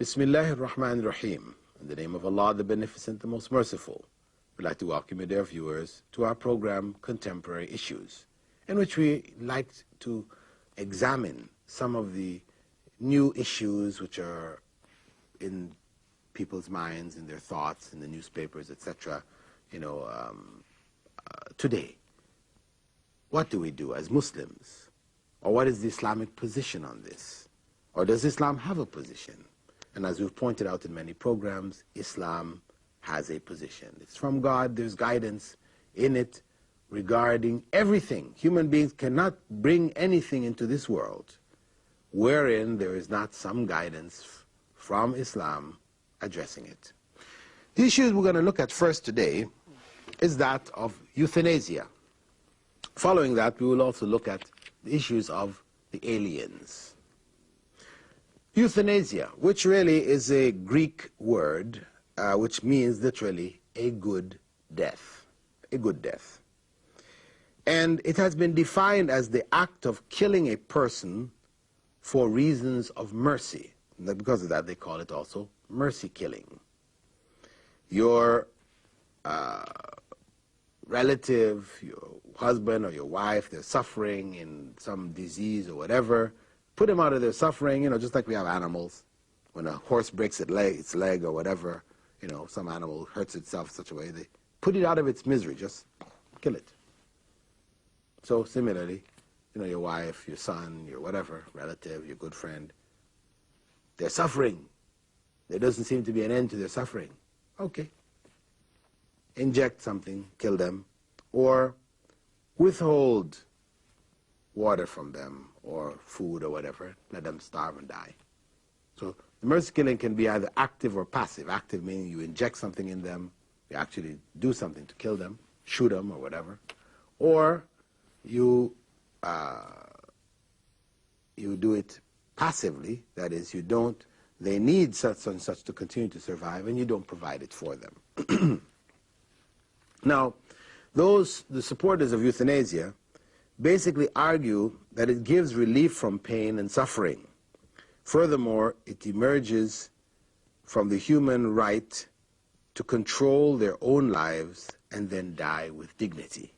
Bismillahir Rahmanir Rahim. In the name of Allah, the Beneficent, the Most Merciful. We'd like to welcome you, dear viewers, to our program, Contemporary Issues, in which we like to examine some of the new issues which are in people's minds, in their thoughts, in the newspapers, etc., today. What do we do as Muslims? Or what is the Islamic position on this? Or does Islam have a position? And as we've pointed out in many programs, Islam has a position. It's from God. There's guidance in it regarding everything. Human beings cannot bring anything into this world wherein there is not some guidance from Islam addressing it. The issues we're going to look at first today is that of euthanasia. Following that, we will also look at the issues of the aliens. Euthanasia, which really is a Greek word, which means literally a good death. A good death. And it has been defined as the act of killing a person for reasons of mercy. And because of that, they call it also mercy killing. Your relative, your husband or your wife, they're suffering in some disease or whatever, put them out of their suffering, just like we have animals. When a horse breaks its leg or whatever, some animal hurts itself in such a way, they put it out of its misery, just kill it. So similarly, your wife, your son, your whatever, relative, your good friend, they're suffering. There doesn't seem to be an end to their suffering. Okay. Inject something, kill them, or withhold water from them or food or whatever, let them starve and die. So the mercy killing can be either active or passive. Active meaning you inject something in them, you actually do something to kill them, shoot them or whatever, or you do it passively, that is, they need such and such to continue to survive and you don't provide it for them. Now, the supporters of euthanasia basically argue that it gives relief from pain and suffering. Furthermore, it emerges from the human right to control their own lives and then die with dignity.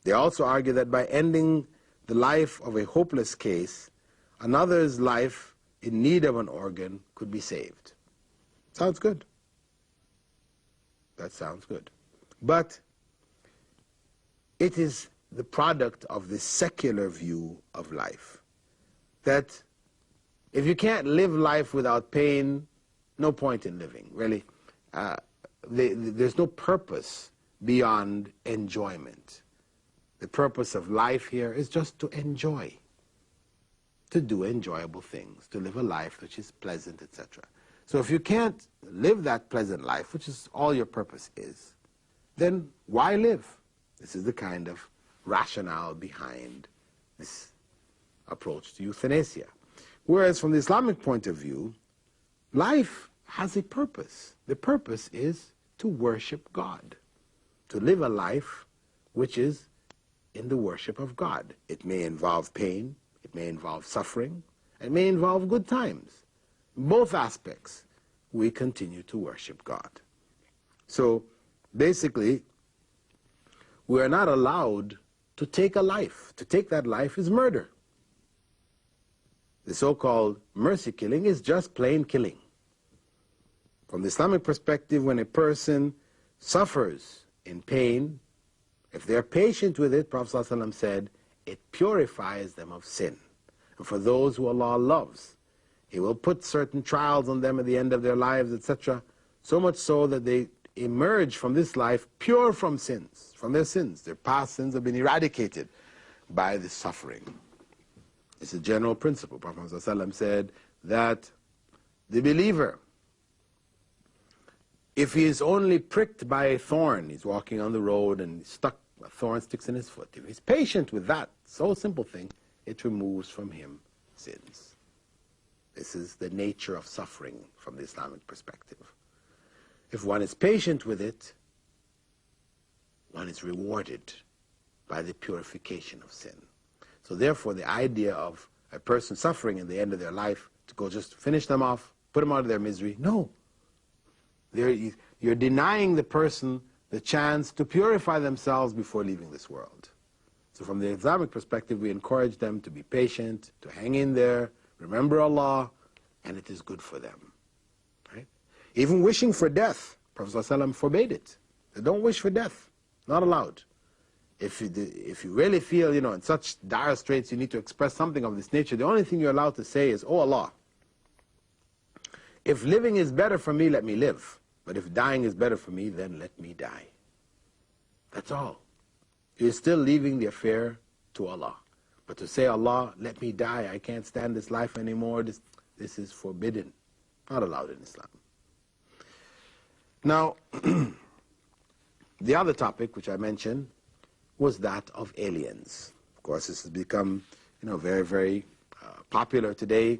They also argue that by ending the life of a hopeless case, another's life in need of an organ could be saved. Sounds good. That sounds good. But it is the product of the secular view of life, that if you can't live life without pain, no point in living, really. There's no purpose beyond enjoyment. The purpose of life here is just to enjoy, to do enjoyable things, to live a life which is pleasant, etc. So if you can't live that pleasant life, which is all your purpose is, then why live? This is the kind of rationale behind this approach to euthanasia. Whereas from the Islamic point of view, life has a purpose. The purpose is to worship God, to live a life which is in the worship of God. It may involve pain, it may involve suffering, it may involve good times. In both aspects, we continue to worship God. So basically, we are not allowed to take a life. To take that life is murder. The so-called mercy killing is just plain killing. From the Islamic perspective, when a person suffers in pain, if they're patient with it, Prophet ﷺ said, it purifies them of sin. And for those who Allah loves, He will put certain trials on them at the end of their lives, etc., so much so that they emerge from this life pure from sins, from their sins. Their past sins have been eradicated by this suffering. It's a general principle. Prophet ﷺ said that the believer, if he is only pricked by a thorn, he's walking on the road and a thorn sticks in his foot, if he's patient with that so simple thing, it removes from him sins. This is the nature of suffering from the Islamic perspective. If one is patient with it, one is rewarded by the purification of sin. So therefore, the idea of a person suffering in the end of their life, to go just finish them off, put them out of their misery. No. You're denying the person the chance to purify themselves before leaving this world. So from the Islamic perspective, we encourage them to be patient, to hang in there, remember Allah, and it is good for them. Right? Even wishing for death, Prophet ﷺ forbade it. They don't wish for death. Not allowed. If you really feel, in such dire straits you need to express something of this nature, the only thing you're allowed to say is, "Oh Allah, if living is better for me, let me live. But if dying is better for me, then let me die." That's all. You're still leaving the affair to Allah. But to say, "Allah, let me die, I can't stand this life anymore," this is forbidden. Not allowed in Islam. Now, the other topic which I mentioned was that of aliens. Of course, this has become, very, very popular today,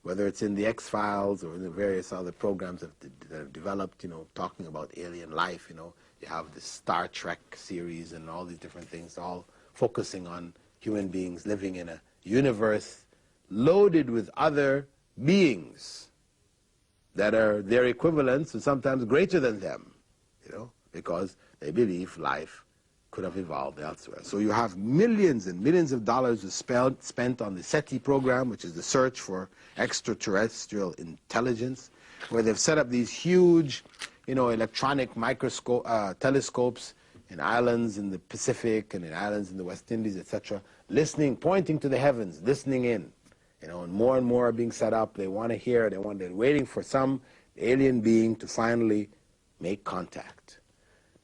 whether it's in the X-Files or in the various other programs that have developed, talking about alien life. You have the Star Trek series and all these different things, all focusing on human beings living in a universe loaded with other beings that are their equivalents and sometimes greater than them, because they believe life could have evolved elsewhere. So you have millions and millions of dollars spent on the SETI program, which is the search for extraterrestrial intelligence, where they've set up these huge, electronic telescopes in islands in the Pacific and in islands in the West Indies, etc., pointing to the heavens, listening in. And more are being set up. They want to hear, they're waiting for some alien being to finally make contact.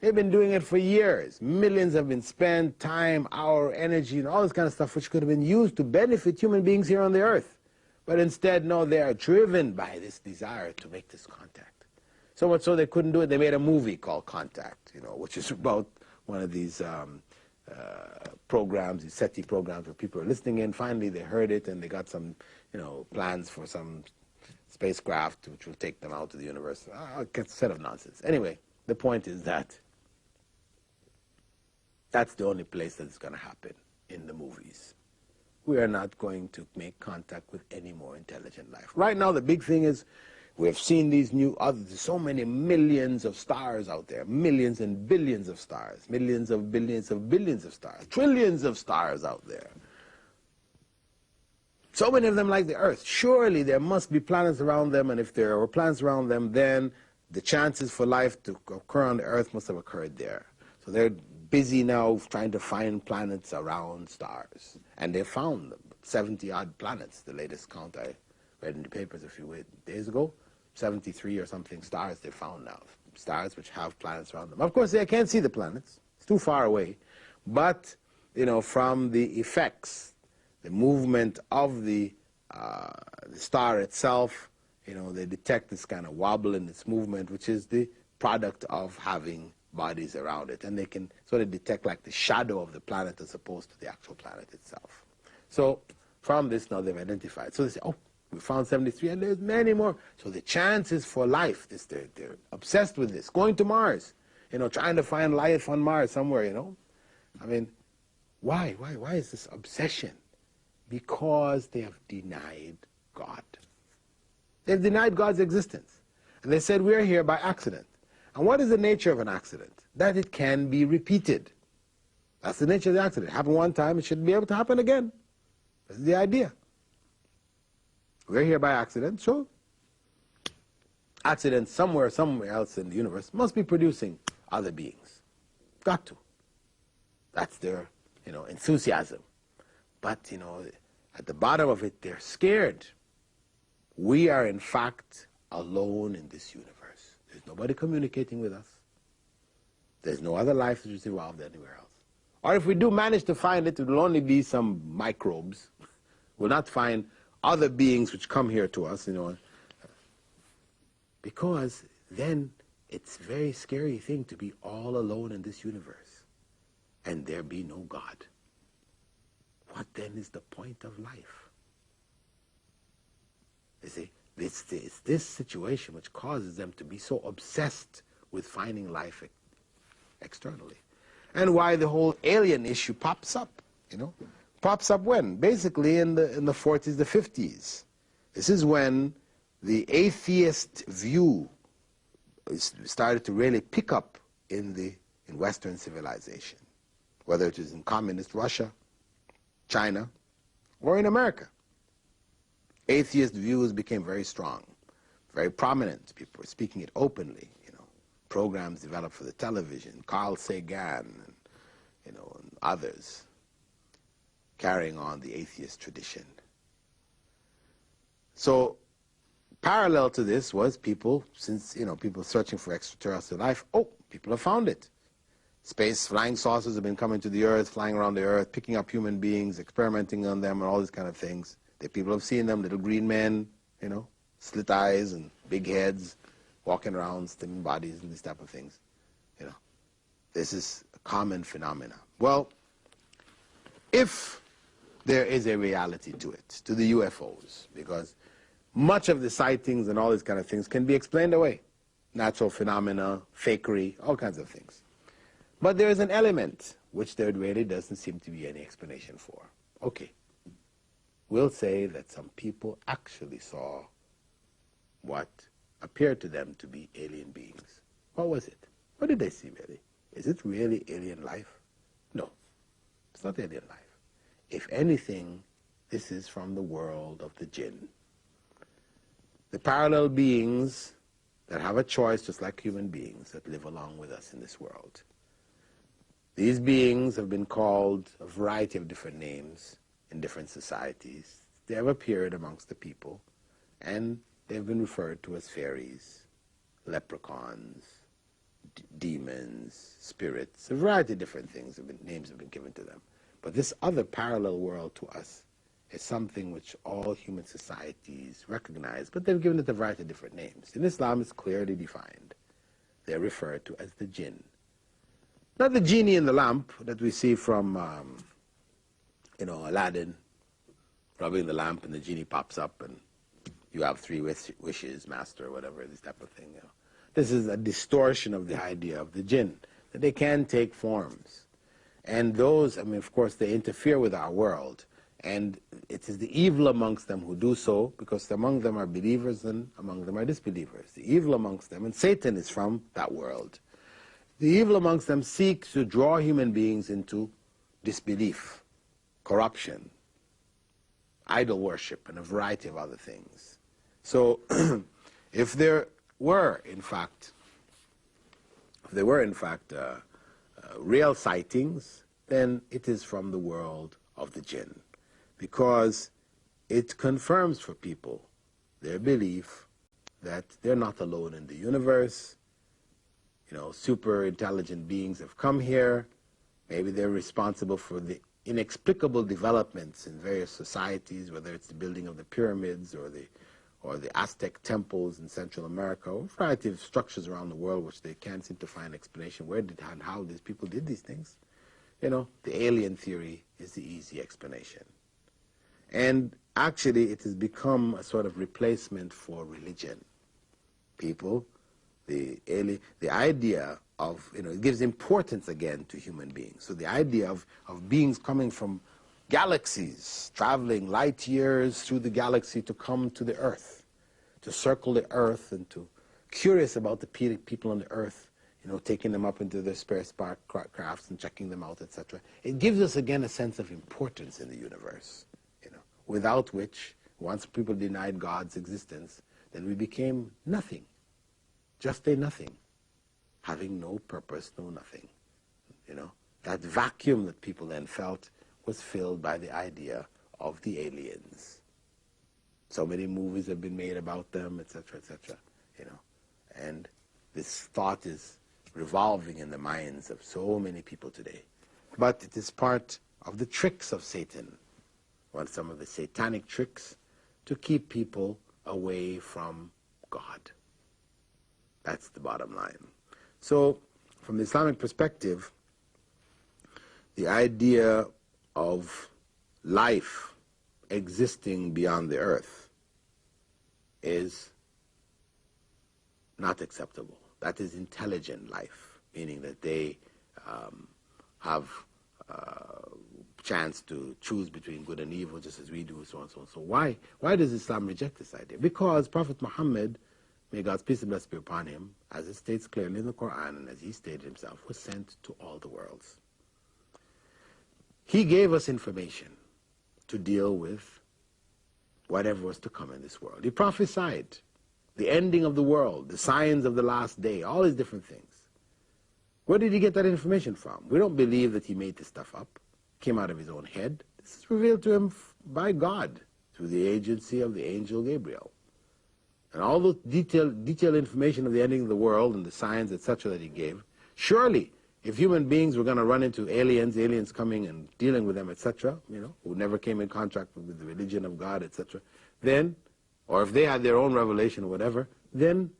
They've been doing it for years. Millions have been spent, time, hour, energy, and all this kind of stuff which could have been used to benefit human beings here on the earth. But instead, no, they are driven by this desire to make this contact. So much so they couldn't do it. They made a movie called Contact, which is about one of these programs, these SETI programs where people are listening in. Finally, they heard it and they got some, plans for some spacecraft which will take them out to the universe. A set of nonsense. Anyway, the point is that that's the only place that it's going to happen in the movies. We are not going to make contact with any more intelligent life. Right now, the big thing is we have seen these there's so many millions of stars out there, millions and billions of stars, millions of billions of billions of stars, trillions of stars out there. So many of them like the Earth. Surely there must be planets around them, and if there were planets around them, then the chances for life to occur on the Earth must have occurred there. So they're busy now trying to find planets around stars. And they found 70-odd planets, the latest count I read in the papers a few days ago. 73 or something stars they found now. Stars which have planets around them. Of course, they can't see the planets. It's too far away. But, from the effects, the movement of the star itself, they detect this kind of wobble in its movement, which is the product of having bodies around it. And they can sort of detect like the shadow of the planet as opposed to the actual planet itself. So from this now they've identified. So they say, oh, we found 73 and there's many more. So the chances for life, they're obsessed with this. Going to Mars, trying to find life on Mars somewhere, I mean, why? Why is this obsession? Because they have denied God. They've denied God's existence. And they said, we're here by accident. And what is the nature of an accident? That it can be repeated. That's the nature of the accident. It happened one time, it should be able to happen again. That's the idea. We're here by accident, so accidents somewhere else in the universe must be producing other beings. Got to. That's their, enthusiasm. But, at the bottom of it, they're scared. We are, in fact, alone in this universe. There's nobody communicating with us. There's no other life that has evolved anywhere else. Or if we do manage to find it, it will only be some microbes. We'll not find other beings which come here to us, because then it's a very scary thing to be all alone in this universe and there be no God. What then is the point of life? You see, it's this situation which causes them to be so obsessed with finding life externally. And why the whole alien issue pops up, Pops up when? Basically in the 40s, the 50s. This is when the atheist view started to really pick up in Western civilization, whether it is in communist Russia, China, or in America. Atheist views became very strong, very prominent. People were speaking it openly. Programs developed for the television, Carl Sagan, and others, carrying on the atheist tradition. So, parallel to this was people, since people searching for extraterrestrial life. Oh, people have found it. Space flying saucers have been coming to the Earth, flying around the Earth, picking up human beings, experimenting on them, and all these kind of things. The people have seen them, little green men, slit eyes and big heads, walking around, stimming bodies, and these type of things. This is a common phenomena. Well, if there is a reality to it, to the UFOs, because much of the sightings and all these kind of things can be explained away. Natural phenomena, fakery, all kinds of things. But there is an element which there really doesn't seem to be any explanation for. Okay, we'll say that some people actually saw what appeared to them to be alien beings. What was it? What did they see really? Is it really alien life? No, it's not alien life. If anything, this is from the world of the jinn. The parallel beings that have a choice just like human beings that live along with us in this world. These beings have been called a variety of different names in different societies. They have appeared amongst the people, and they've been referred to as fairies, leprechauns, demons, spirits, a variety of different things, names have been given to them. But this other parallel world to us is something which all human societies recognize, but they've given it a variety of different names. In Islam, it's clearly defined. They're referred to as the jinn. Not the genie in the lamp that we see from, Aladdin, rubbing the lamp and the genie pops up and you have 3 wishes, master, whatever, this type of thing. This is a distortion of the idea of the jinn, that they can take forms. And those, of course, they interfere with our world. And it is the evil amongst them who do so, because among them are believers and among them are disbelievers. The evil amongst them, and Satan is from that world. The evil amongst them seeks to draw human beings into disbelief, corruption, idol worship, and a variety of other things. So, if there were, in fact, real sightings, then it is from the world of the jinn, because it confirms for people their belief that they're not alone in the universe. Super intelligent beings have come here. Maybe they're responsible for the inexplicable developments in various societies, whether it's the building of the pyramids or the Aztec temples in Central America, or a variety of structures around the world which they can't seem to find an explanation where did and how these people did these things. The alien theory is the easy explanation. And actually it has become a sort of replacement for religion. People, the idea of, it gives importance again to human beings. So the idea of beings coming from galaxies, traveling light years through the galaxy to come to the Earth, to circle the Earth, and to curious about the people on the Earth, taking them up into their space crafts and checking them out, etc. It gives us again a sense of importance in the universe, without which, once people denied God's existence, then we became nothing, just a nothing, having no purpose, no nothing. That vacuum that people then felt was filled by the idea of the aliens. So many movies have been made about them, etc., etc., and this thought is revolving in the minds of so many people today. But it is part of the tricks of Satan, some of the satanic tricks, to keep people away from God. That's the bottom line. So, from the Islamic perspective, the idea of life existing beyond the earth is not acceptable. That is intelligent life, meaning that they have chance to choose between good and evil just as we do, so on and so on. So why does Islam reject this idea? Because Prophet Muhammad, may God's peace and blessings be upon him, as it states clearly in the Quran and as he stated himself, was sent to all the worlds. He gave us information to deal with whatever was to come in this world. He prophesied the ending of the world, the signs of the last day, all these different things. Where did he get that information from? We don't believe that he made this stuff up, came out of his own head. This is revealed to him by God through the agency of the angel Gabriel. And all the detailed information of the ending of the world and the signs, etc., that he gave, surely, if human beings were going to run into aliens coming and dealing with them, etc., who never came in contact with the religion of God, etc., then, or if they had their own revelation or whatever, then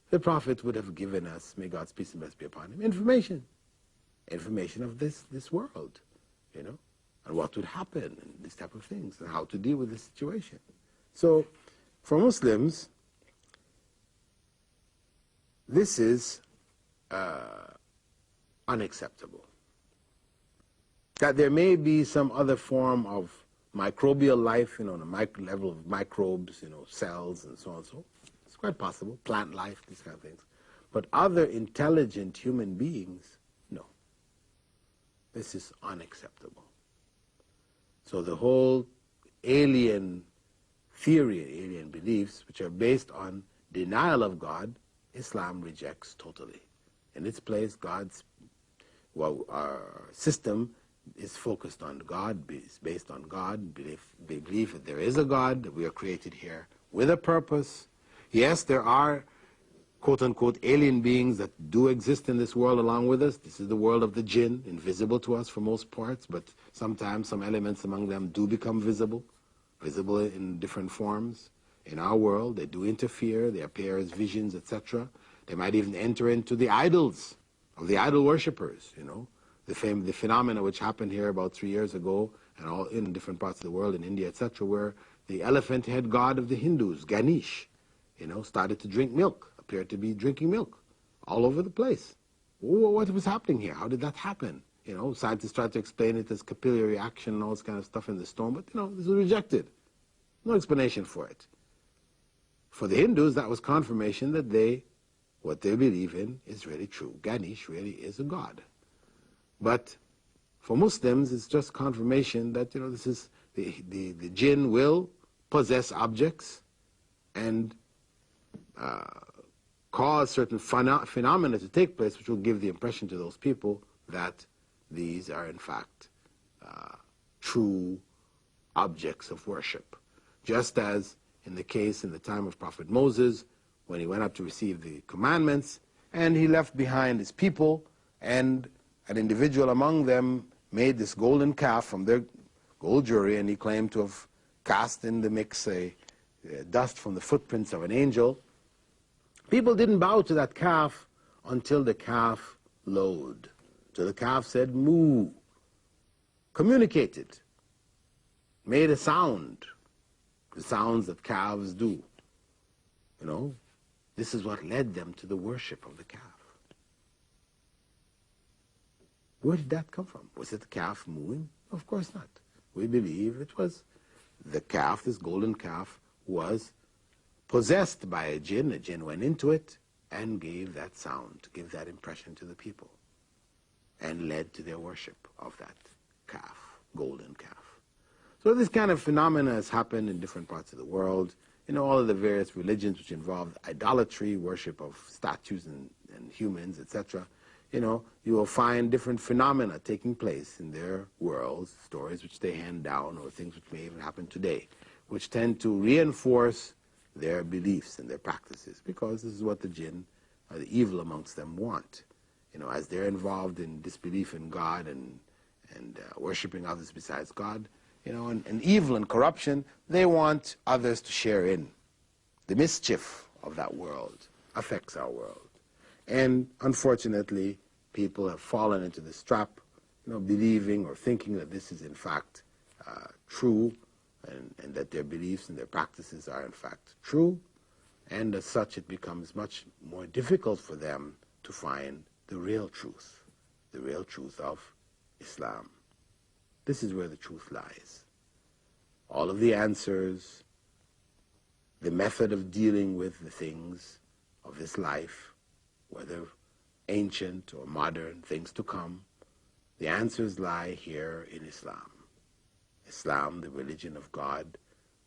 the Prophet would have given us, may God's peace and blessings be upon him, information of this world, and what would happen, and these type of things, and how to deal with the situation. So, for Muslims, this is unacceptable. That there may be some other form of microbial life, on a level of microbes, cells and so on and so. It's quite possible, plant life, these kind of things. But other intelligent human beings, no. This is unacceptable. So the whole alien theory, alien beliefs, which are based on denial of God, Islam rejects totally. In its place, our system is focused on God, is based on God, belief that there is a God, that we are created here with a purpose. Yes, there are quote-unquote alien beings that do exist in this world along with us. This is the world of the jinn, invisible to us for most parts, but sometimes some elements among them do become visible in different forms. In our world, they do interfere, they appear as visions, etc. They might even enter into the idols of the idol worshippers, the phenomena which happened here about 3 years ago, and all in different parts of the world, in India, etc., where the elephant head god of the Hindus, Ganesh, started to drink milk, appeared to be drinking milk all over the place. What was happening here? How did that happen? Scientists tried to explain it as capillary action and all this kind of stuff in the stone, but this was rejected. No explanation for it. For the Hindus, that was confirmation that what they believe in is really true. Ganesh really is a god. But for Muslims, it's just confirmation that this is the jinn will possess objects and cause certain phenomena to take place, which will give the impression to those people that these are in fact true objects of worship. Just as in the time of Prophet Moses, when he went up to receive the commandments, and he left behind his people, and an individual among them made this golden calf from their gold jewelry, and he claimed to have cast in the mix dust from the footprints of an angel. People didn't bow to that calf until the calf lowed. So the calf said, moo, communicated, made a sound, the sounds that calves do. This is what led them to the worship of the calf. Where did that come from? Was it the calf mooing? Of course not. We believe it was the calf, this golden calf, was possessed by a jinn. A jinn went into it and gave that sound, gave that impression to the people, and led to their worship of that calf, golden calf. So this kind of phenomena has happened in different parts of the world. All of the various religions which involve idolatry, worship of statues and humans, etc. You will find different phenomena taking place in their worlds, stories which they hand down, or things which may even happen today, which tend to reinforce their beliefs and their practices, because this is what the jinn, the evil amongst them, want. As they're involved in disbelief in God and worshiping others besides God, and evil and corruption, they want others to share in. The mischief of that world affects our world. And unfortunately, people have fallen into this trap, believing or thinking that this is in fact true, and that their beliefs and their practices are in fact true, and as such it becomes much more difficult for them to find the real truth of Islam. This is where the truth lies. All of the answers, the method of dealing with the things of this life, whether ancient or modern, things to come, the answers lie here in Islam. Islam, the religion of God,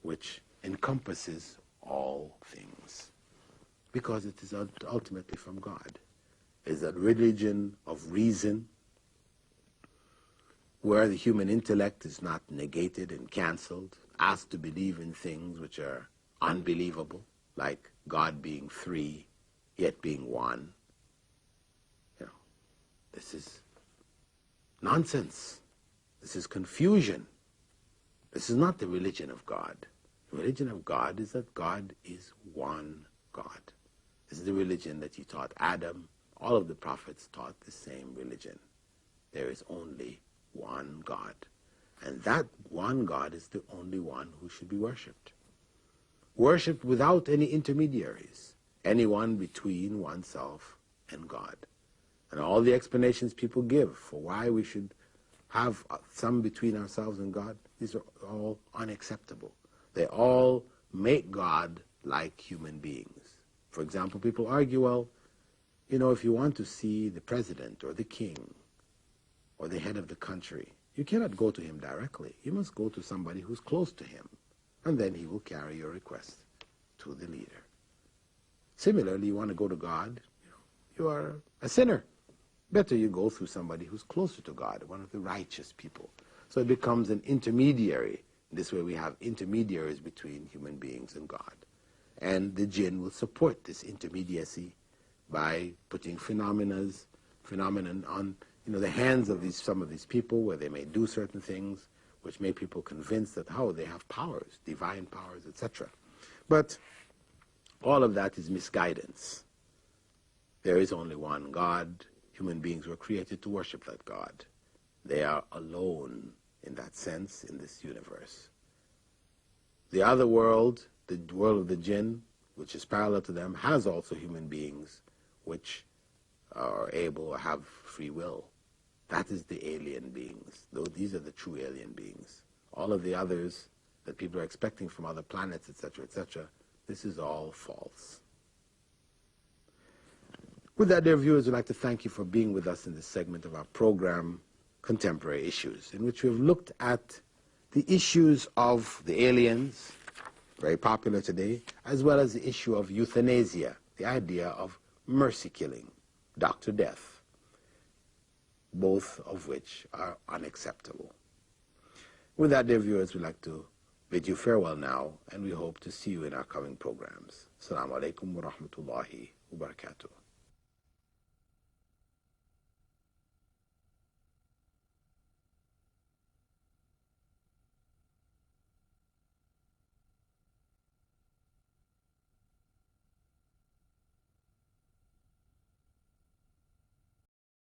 which encompasses all things, because it is ultimately from God. It is a religion of reason, where the human intellect is not negated and cancelled, asked to believe in things which are unbelievable, like God being three, yet being one. You know, this is nonsense. This is confusion. This is not the religion of God. The religion of God is that God is one God. This is the religion that he taught Adam. All of the prophets taught the same religion. There is only one God. And that one God is the only one who should be worshipped. Worshipped without any intermediaries, anyone between oneself and God. And all the explanations people give for why we should have some between ourselves and God, these are all unacceptable. They all make God like human beings. For example, people argue, well, you know, if you want to see the president or the king or the head of the country, you cannot go to him directly. You must go to somebody who's close to him, and then he will carry your request to the leader. Similarly, you want to go to God, you are a sinner. Better you go through somebody who's closer to God, one of the righteous people. So it becomes an intermediary. This way we have intermediaries between human beings and God. And the jinn will support this intermediacy by putting phenomenon on the hands of some of these people, where they may do certain things which make people convinced that, they have powers, divine powers, etc. But all of that is misguidance. There is only one God. Human beings were created to worship that God. They are alone in that sense in this universe. The other world, the world of the jinn, which is parallel to them, has also human beings which are able to have free will. That is the alien beings. These are the true alien beings. All of the others that people are expecting from other planets, etc., this is all false. With that, dear viewers, we'd like to thank you for being with us in this segment of our program, Contemporary Issues, in which we have looked at the issues of the aliens, very popular today, as well as the issue of euthanasia, the idea of mercy killing, Dr. Death, both of which are unacceptable. With that, dear viewers, we'd like to bid you farewell now, and we hope to see you in our coming programs. Assalamu alaikum wa rahmatullahi wa barakatuh.